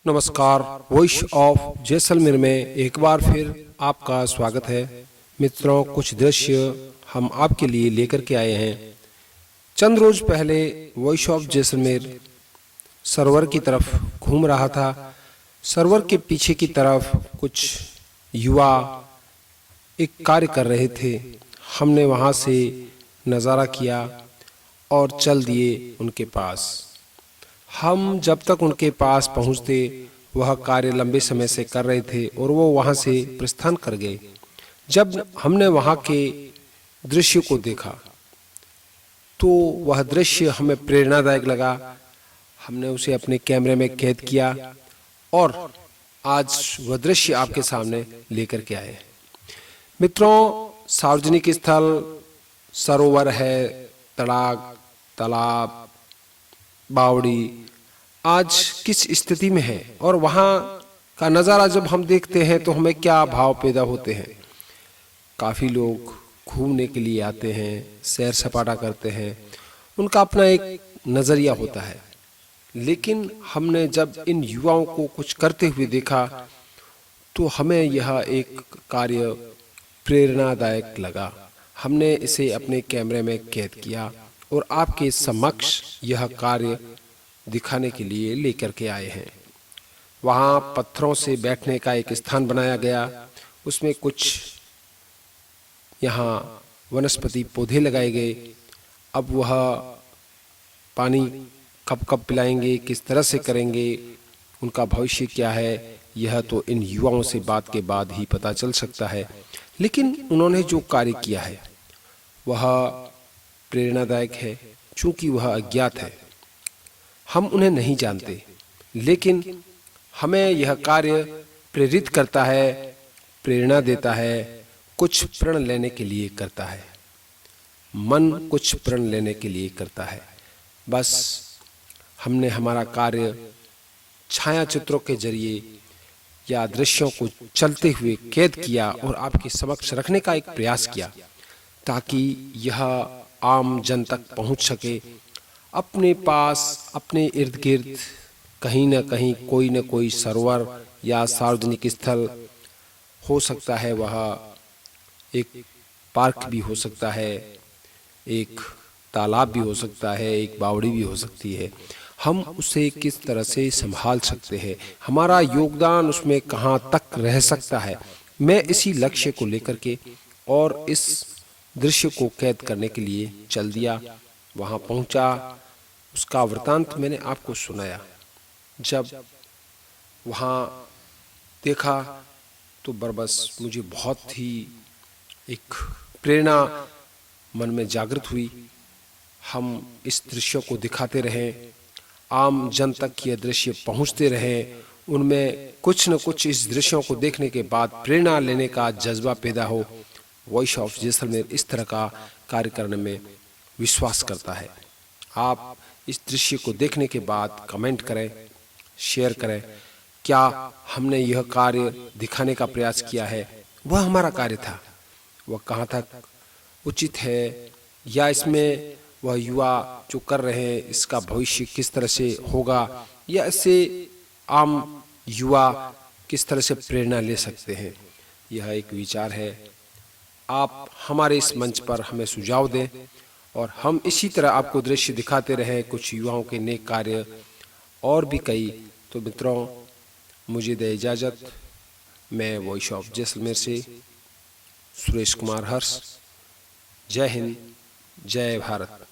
नमस्कार। Voice of Jaisalmer में एक बार फिर आपका स्वागत है। मित्रों, कुछ दृश्य हम आपके लिए लेकर के आए हैं। चंद रोज पहले वॉइस ऑफ जैसलमेर सरोवर की तरफ घूम रहा था। सरोवर के पीछे की तरफ कुछ युवा एक कार्य कर रहे थे। हमने वहां से नज़ारा किया और चल दिए उनके पास। हम जब तक उनके पास पहुंचते, वह कार्य लंबे समय से कर रहे थे और वो वहां से प्रस्थान कर गए। जब हमने वहां के दृश्य को देखा तो वह दृश्य हमें प्रेरणादायक लगा। हमने उसे अपने कैमरे में कैद किया और आज वह दृश्य आपके सामने लेकर के आए। मित्रों, सार्वजनिक स्थल, सरोवर है, तड़ाग, तालाब, बावड़ी आज किस स्थिति में है और वहाँ का नज़ारा जब हम देखते हैं तो हमें क्या भाव पैदा होते हैं। काफ़ी लोग घूमने के लिए आते हैं, सैर सपाटा करते हैं, उनका अपना एक नज़रिया होता है। लेकिन हमने जब इन युवाओं को कुछ करते हुए देखा तो हमें यह एक कार्य प्रेरणादायक लगा। हमने इसे अपने कैमरे में कैद किया और आपके समक्ष यह कार्य दिखाने के लिए लेकर के आए हैं। वहाँ पत्थरों से बैठने का एक स्थान बनाया गया, उसमें कुछ यहाँ वनस्पति पौधे लगाए गए। अब वह पानी कब कब पिलाएंगे, किस तरह से करेंगे, उनका भविष्य क्या है, यह तो इन युवाओं से बात के बाद ही पता चल सकता है। लेकिन उन्होंने जो कार्य किया है वह प्रेरणादायक है, चूंकि वह अज्ञात है, हम उन्हें नहीं जानते। लेकिन हमें यह कार्य प्रेरित करता है, प्रेरणा देता है, कुछ प्रण लेने के लिए करता है। मन कुछ प्रण लेने के लिए करता है। बस हमने हमारा कार्य छाया चित्रों के जरिए या दृश्यों को चलते हुए कैद किया और आपके समक्ष रखने का एक प्रयास किया, ताकि यह आम जन तक पहुंच सके। अपने पास, अपने इर्द गिर्द कहीं न कहीं कोई न कोई सरोवर या सार्वजनिक स्थल हो सकता है। वह एक पार्क भी हो सकता है, एक तालाब भी हो सकता है, एक बावड़ी भी हो सकती है। हम उसे किस तरह से संभाल सकते हैं, हमारा योगदान उसमें कहाँ तक रह सकता है। मैं इसी लक्ष्य को लेकर के और इस दृश्य को कैद करने के लिए चल दिया। वहाँ पहुँचा, उसका वृतांत मैंने आपको सुनाया। जब वहाँ देखा तो बरबस मुझे बहुत ही एक प्रेरणा मन में जागृत हुई। हम इस दृश्य को दिखाते रहें, आम जन तक ये दृश्य पहुँचते रहें, उनमें कुछ न कुछ इस दृश्यों को देखने के बाद प्रेरणा लेने का जज्बा पैदा हो। वॉइस ऑफ जैसलमेर इस तरह का कार्य करने में विश्वास करता है। आप इस दृश्य को देखने के बाद कमेंट करें, शेयर करें। क्या हमने यह कार्य दिखाने का प्रयास किया है, वह हमारा कार्य था, वह कहाँ तक उचित है, या इसमें वह युवा जो कर रहे हैं इसका भविष्य किस तरह से होगा, या इससे आम युवा किस तरह से प्रेरणा ले सकते हैं। यह एक विचार है। आप हमारे इस मंच पर हमें सुझाव दें और हम इसी तरह आपको दृश्य दिखाते रहें, कुछ युवाओं के नेक कार्य और भी कई। तो मित्रों, मुझे दे इजाज़त। मैं वॉइस ऑफ जैसलमेर से सुरेश कुमार हर्ष। जय हिंद, जय भारत।